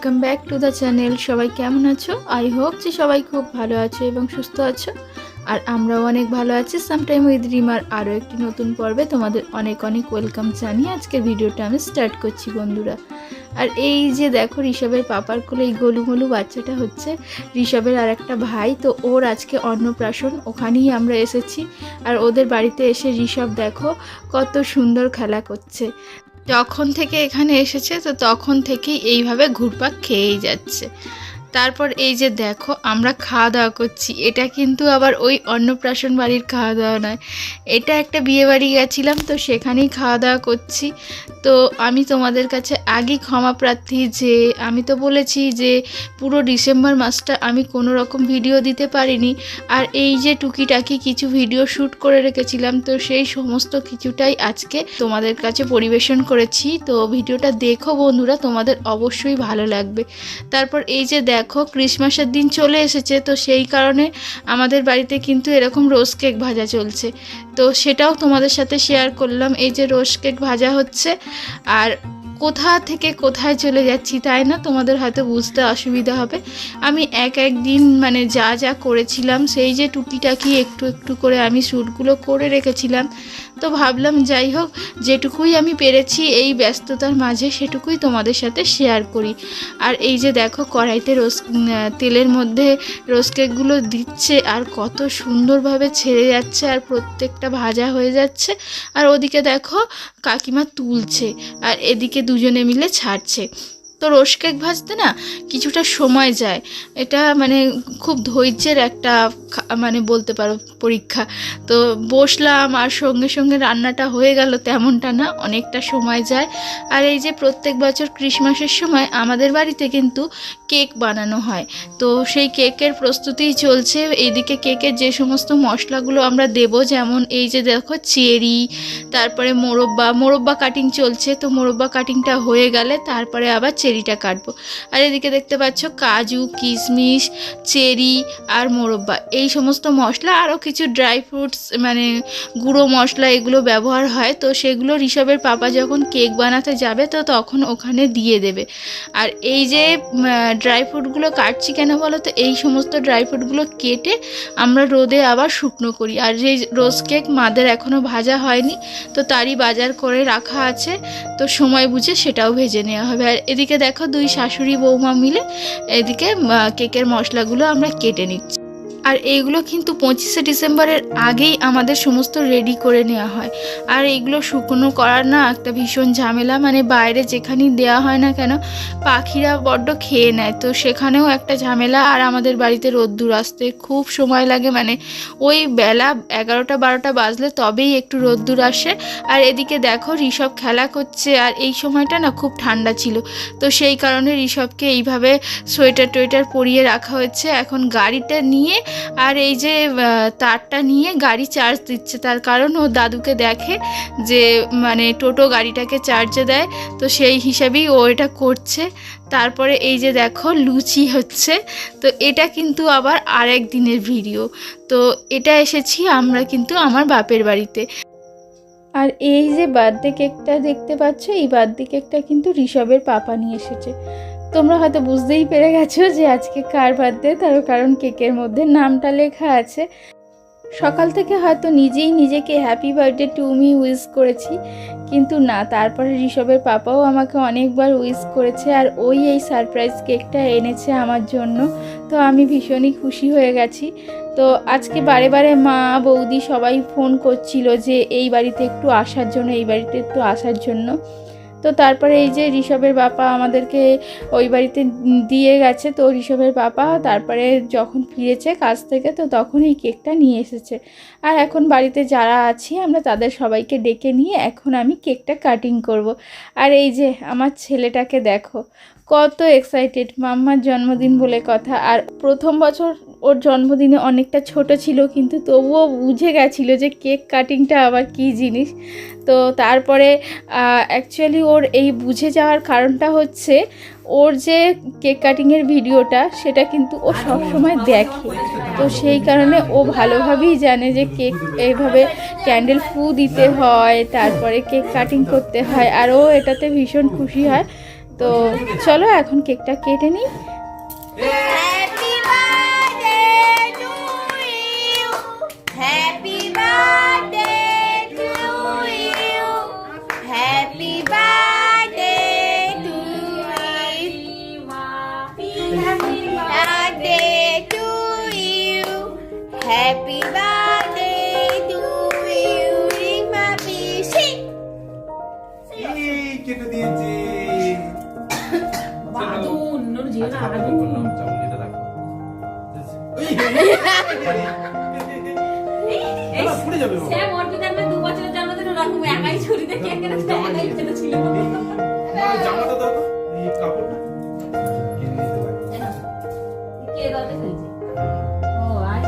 Welcome back to the channel. সবাই কেমন আছো? আই হোপ যে সবাই খুব ভালো আছো এবং সুস্থ আছো, আর আমরাও অনেক ভালো আছি। সামটাইম উইথ রিমার আরও একটি নতুন পর্বে তোমাদের অনেক অনেক ওয়েলকাম জানিয়ে আজকের ভিডিওটা আমি স্টার্ট করছি বন্ধুরা। আর এই যে দেখো, ঋষভের পাপার কোলে এই গোলুমোলু বাচ্চাটা হচ্ছে ঋষভের আর একটা ভাই। তো ওর আজকে অন্নপ্রাশন, ওখানেই আমরা এসেছি। আর ওদের বাড়িতে এসে ঋষভ দেখো কত সুন্দর খেলা করছে। যখন থেকে এখানে এসেছে তো তখন থেকেই এইভাবে ঘুরপাক খেয়েই যাচ্ছে। তারপর এই যে দেখো আমরা খাওয়া দাওয়া করছি, এটা কিন্তু আবার ওই অন্নপ্রাশন বাড়ির খাওয়া দাওয়া নয়, এটা একটা বিয়ে বাড়ি গেছিলাম তো সেখানেই খাওয়া দাওয়া করছি। তো আমি তোমাদের কাছে আগেই ক্ষমা প্রার্থী যে আমি তো বলেছি যে পুরো ডিসেম্বর মাসটা আমি কোনো রকম ভিডিও দিতে পারিনি। আর এই যে টুকিটাকি কিছু ভিডিও শ্যুট করে রেখেছিলাম, তো সেই সমস্ত কিছুটাই আজকে তোমাদের কাছে পরিবেশন করেছি। তো ভিডিওটা দেখো বন্ধুরা, তোমাদের অবশ্যই ভালো লাগবে। তারপর এই যে দেখো ক্রিসমাসের দিন চলে এসেছে, তো সেই কারণে আমাদের বাড়িতে কিন্তু এরকম রোজ কেক ভাজা চলছে, তো সেটাও তোমাদের সাথে শেয়ার করলাম। এই যে রোজ কেক ভাজা হচ্ছে, আর কোথা থেকে কোথায় চলে যাচ্ছি তাই না, তোমাদের হয়তো বুঝতে অসুবিধা হবে। আমি এক দিন মানে যা যা করেছিলাম সেই যে টুকিটাকি একটু একটু করে আমি শ্যুটগুলো করে রেখেছিলাম, তো ভাবলাম যাই হোক যেটুকুই আমি পেরেছি এই ব্যস্ততার মাঝে সেটুকুই তোমাদের সাথে শেয়ার করি। আর এই যে দেখো কড়াইতে তেলের মধ্যে রোজ কেকগুলো দিচ্ছে, আর কত সুন্দরভাবে ছেড়ে যাচ্ছে, আর প্রত্যেকটা ভাজা হয়ে যাচ্ছে। আর ওদিকে দেখো কাকিমা তুলছে, আর এদিকে দুজনে মিলে ছাড়ছে। তো রোজ কেক ভাজতে না কিছুটা সময় যায়, এটা মানে খুব ধৈর্যের একটা মানে বলতে পারো পরীক্ষা। তো বসলাম আর সঙ্গে সঙ্গে রান্নাটা হয়ে গেল তেমনটা না, অনেকটা সময় যায়। আর এই যে প্রত্যেক বছর ক্রিসমাসের সময় আমাদের বাড়িতে কিন্তু কেক বানানো হয়, তো সেই কেকের প্রস্তুতিই চলছে। এইদিকে কেকের যে সমস্ত মশলাগুলো আমরা দেব, যেমন এই যে দেখো চেরি, তারপরে মোরব্বা কাটিং চলছে। তো মোরব্বা কাটিংটা হয়ে গেলে তারপরে আবার চেরিটা কাটবো। আর এদিকে দেখতে পাচ্ছ কাজু, কিশমিশ, চেরি আর মোরব্বা, এই সমস্ত মশলা আরও কিছু ড্রাই ফ্রুটস মানে গুঁড়ো মশলা এগুলো ব্যবহার হয়। তো সেগুলো ঋষভের পাপা যখন কেক বানাতে যাবে তো তখন ওখানে দিয়ে দেবে। আর এই যে ড্রাই ফ্রুটগুলো কাটছি কেন বলো তো, এই সমস্ত ড্রাই ফ্রুটগুলো কেটে আমরা রোদে আবার শুকনো করি। আর যে রোজ কেক মাদের এখনও ভাজা হয়নি, তো তারই বাজার করে রাখা আছে, তো সময় বুঝে সেটাও ভেজে নেওয়া হবে। আর এদিকে দেখো দুই শাশুড়ি বৌমা মিলে এদিকে কেকের মশলাগুলো আমরা কেটে নিচ্ছি। আর এইগুলো কিন্তু 25শে ডিসেম্বরের আগেই আমাদের সমস্ত রেডি করে নেওয়া হয়। আর এইগুলো শুকনো করার না একটা ভীষণ ঝামেলা, মানে বাইরে যেখানেই দেওয়া হয় না কেন পাখিরা বড্ড খেয়ে নেয়, তো সেখানেও একটা ঝামেলা। আর আমাদের বাড়িতে রোদ্দুর আসতে খুব সময় লাগে, মানে ওই বেলা 11টা-12টা বাজলে তবেই একটু রোদ্দুর আসে। আর এদিকে দেখো ঋষভ খেলা করছে, আর এই সময়টা না খুব ঠান্ডা ছিল, তো সেই কারণে ঋষভকে এইভাবে সোয়েটার টোয়েটার পরিয়ে রাখা হয়েছে। এখন গাড়িটা নিয়ে আর এই যে তারটা নিয়ে গাড়ি চার্জ দিচ্ছে, তার কারণ ও দাদুকে দেখে যে মানে টোটো গাড়িটাকে চার্জে দেয়, তো সেই হিসাবেই ও এটা করছে। তারপরে এই যে দেখো লুচি হচ্ছে, তো এটা কিন্তু আবার আরেক দিনের ভিডিও। তো এটা এসেছি আমরা কিন্তু আমার বাপের বাড়িতে। আর এই যে বার্থডে কেকটা দেখতে পাচ্ছ, এই বার্থডে কেকটা কিন্তু ঋষভের পাপা নিয়ে এসেছে। তোমরা হয়তো বুঝতেই পেরে গেছো যে আজকে কার বার্থডে, তার কারণ কেকের মধ্যে নামটা লেখা আছে। সকাল থেকে হয়তো নিজেই নিজেকে happy birthday to me wish করেছি, কিন্তু না, তারপরে ঋষভের পাপাও আমাকে অনেকবার উইশ করেছে, আর ওই এই সারপ্রাইজ কেকটা এনেছে আমার জন্য। তো আমি ভীষণই খুশি হয়ে গেছি। তো আজকে বারে বারে মা বৌদি সবাই ফোন করছিল যে এই বাড়িতে একটু আসার জন্য, এই বাড়িতে একটু আসার জন্য। তো তারপরে এই যে ঋষভের বাবা আমাদেরকে ওই বাড়িতে দিয়ে গেছে, তো ঋষভের বাবা তারপরে যখন ফিরেছে কাজ থেকে তো তখন এই কেকটা নিয়ে এসেছে। আর এখন বাড়িতে যারা আছি আমরা তাদের সবাইকে ডেকে নিয়ে এখন আমি কেকটা কাটিং করব। আর এই যে আমার ছেলেটাকে দেখো কত এক্সাইটেড, মাম্মার জন্মদিন বলে কথা। আর প্রথম বছর ওর জন্মদিনে অনেকটা ছোট ছিল, কিন্তু তবুও বুঝে গেছিলো যে কেক কাটিংটা আবার কী জিনিস। তো তারপরে অ্যাকচুয়ালি ওর এই বুঝে যাওয়ার কারণটা হচ্ছে ওর যে কেক কাটিংয়ের ভিডিওটা সেটা কিন্তু ও সবসময় দেখে, তো সেই কারণে ও ভালোভাবেই জানে যে কেক এইভাবে ক্যান্ডেল ফু দিতে হয়, তারপরে কেক কাটিং করতে হয়, আর ও এটাতে ভীষণ খুশি হয়। তো চলো এখন কেকটা কেটে নিই। Happy birthday to you. Happy birthday to you. Happy birthday to you. Happy birthday to you. Happy birthday to you. Rima Pishi. কেটে দিয়েছি বাদুন ওর জীবন হাতে আগুন করলাম চামড়িতে রাখো এই পুড়ে যাবে বাবা। স্যাম অর্পিতার মে 2 বছরের জন্মদিন ওরকম একাই ছুরিতে কেক কেটে একাই কেটেছিল জামাটা দাও তো এই কাপড়টা কিনে নিতে পারি কে দাঁতে ফেলছে ও আই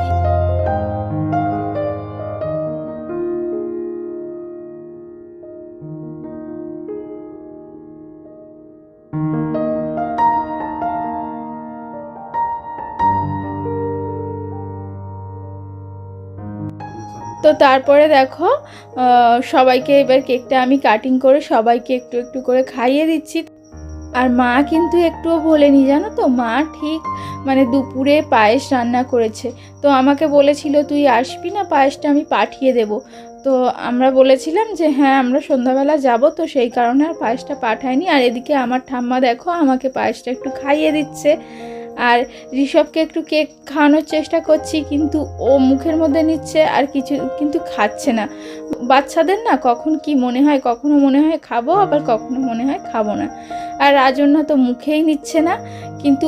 তো তারপরে দেখো সবাইকে এবার কেকটা আমি কাটিং করে সবাইকে একটু একটু করে খাইয়ে দিচ্ছি। আর মা কিন্তু একটুও বলেনি জানো তো, মা ঠিক মানে দুপুরে পায়েস রান্না করেছে। তো আমাকে বলেছিল তুই আসবি না, পায়েসটা আমি পাঠিয়ে দেব। তো আমরা বলেছিলাম যে হ্যাঁ আমরা সন্ধ্যাবেলা যাব, তো সেই কারণে আর পায়েসটা পাঠায়নি। আর এদিকে আমার ঠাম্মা দেখো আমাকে পায়েসটা একটু খাইয়ে দিচ্ছে। আর ঋষভকে একটু কেক খাওয়ানোর চেষ্টা করছি, কিন্তু ও মুখের মধ্যে নিচ্ছে আর কিছু কিন্তু খাচ্ছে না। বাচ্চাদের না কখন কি মনে হয়, কখনো মনে হয় খাবো, আবার কখনো মনে হয় খাবো না। আর রাজন্যা তো মুখেই নিচ্ছে না, কিন্তু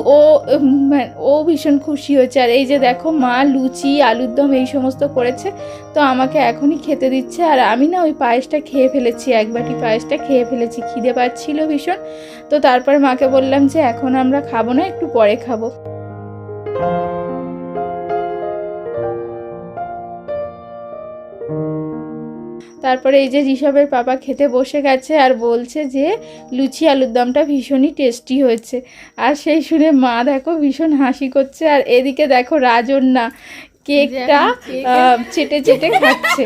ও ভীষণ খুশি হয়েছে। আর এই যে দেখো মা লুচি আলুর দম এই সমস্ত করেছে, তো আমাকে এখনই খেতে দিচ্ছে। আর আমি না ওই পায়েসটা খেয়ে ফেলেছি, এক বাটি পায়েসটা খেয়ে ফেলেছি, খিদে পাচ্ছিল ভীষণ। তো তারপরে মাকে বললাম যে এখন আমরা খাবো না, একটু পরে খাবো। তারপরে এই যে ঋষভের পাপা খেতে বসে গেছে আর বলছে যে লুচি আলুর দমটা ভীষণই টেস্টি হয়েছে। আর সেই শুনে মা দেখো ভীষণ হাসি করছে। আর এদিকে দেখো রাজন্যা কেকটা চেটে চেটে খাচ্ছে।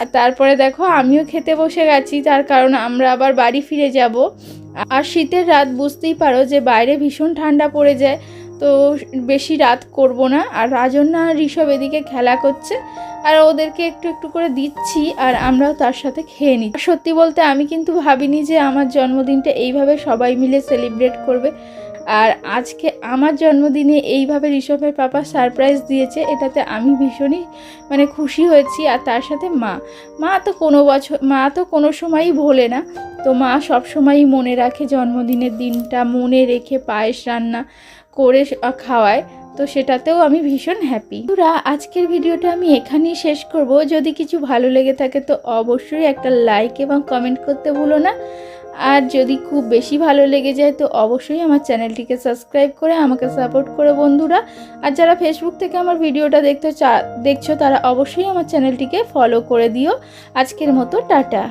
আর তারপরে দেখো আমিও খেতে বসে গেছি, তার কারণ আমরা আবার বাড়ি ফিরে যাব। আর শীতের রাত বুঝতেই পারো যে বাইরে ভীষণ ঠান্ডা পড়ে যায়, তো বেশি রাত করব না। আর রাজন্যা আর ঋষভ এদিকে খেলা করছে, আর ওদেরকে একটু একটু করে দিচ্ছি আর আমরাও তার সাথে খেয়ে নিই। সত্যি বলতে আমি কিন্তু ভাবিনি যে আমার জন্মদিনটা এইভাবে সবাই মিলে সেলিব্রেট করবে। আর আজকে আমার জন্মদিনে এইভাবে ঋষভের পাপা সারপ্রাইজ দিয়েছে, এটাতে আমি ভীষণই মানে খুশি হয়েছি। আর তার সাথে মা তো কোনো সময়ই ভোলে না, তো মা সব সময়ই মনে রাখে জন্মদিনের দিনটা, মনে রেখে পায়েস রান্না করে খাওয়ায়, তো সেটাতেও আমি ভীষণ হ্যাপি। তোরা আজকের ভিডিওটা আমি এখানেই শেষ করব। যদি কিছু ভালো লেগে থাকে তো অবশ্যই একটা লাইক এবং কমেন্ট করতে ভুলো না। আর যদি খুব বেশি ভালো লেগে যায় তো অবশ্যই আমার চ্যানেলটিকে সাবস্ক্রাইব করে আমাকে সাপোর্ট করে বন্ধুরা। আর যারা ফেসবুক থেকে আমার ভিডিওটা দেখছো তারা অবশ্যই আমার চ্যানেলটিকে ফলো করে দিও। আজকের মতো টাটা।